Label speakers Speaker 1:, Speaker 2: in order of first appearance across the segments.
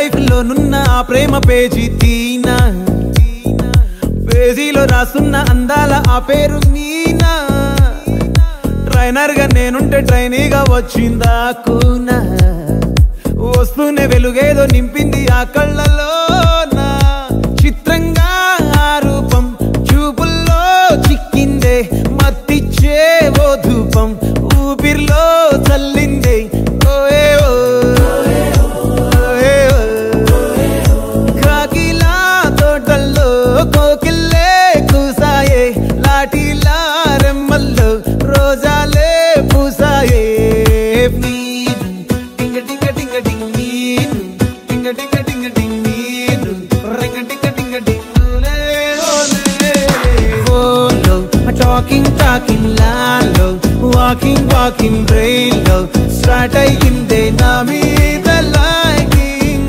Speaker 1: Life లో నున్న ఆ ప్రేమ పేజీ తీనా, పేజీలో రాసున్న అందాల ఆ పేరు మీనా. ట్రైనర్ గా నేనుంటే ట్రైనీగా వచ్చిందా కూనా, వస్తూనే వెలుగేదో నింపింది ఆ కళ్ళలోనా. చిత్రంగా ఆ రూపం చూపుల్లో చిక్కిందే, మత్తిచ్చే ఓ ధూపం ఊపిరిలో చల్లిందే. ఓయే కాకిలా తోటల్లో కోకిల్లే కూసాయే, లాఠీలా రెమ్మల్లో రోజాలే పూసాయే. Talking lalo, walking brain lo, start ayinde na meeda liking.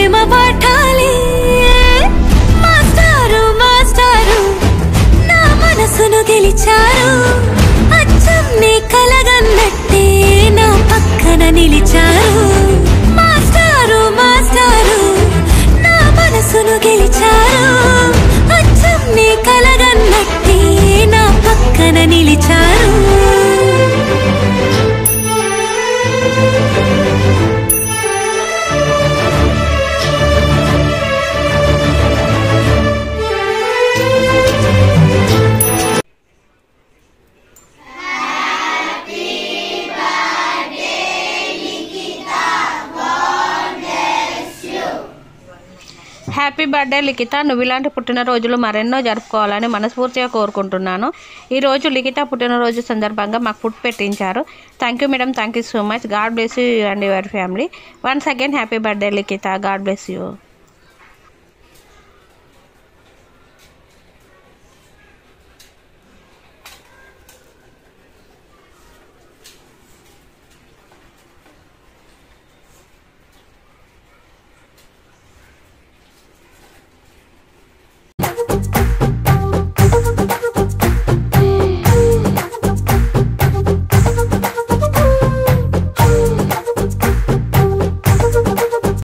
Speaker 2: Ema pathali mastaru na manasunu gelicharu, acham ne kalagannette na pakkana nilicharu. మాస్టారు నా మనసును గెలిచారు, అచ్చం నీ కలగన్నట్టే నా పక్కన నిలిచారు.
Speaker 3: హ్యాపీ బర్త్డే లిఖిత, నువ్వు ఇలాంటి పుట్టినరోజులు మరెన్నో జరుపుకోవాలని మనస్ఫూర్తిగా కోరుకుంటున్నాను. ఈరోజు లిఖిత పుట్టినరోజు సందర్భంగా మాకు ఫుడ్ పెట్టించారు. Thank you madam, thank you so much. God bless you and your family. Once again happy birthday Likhitha, God bless you.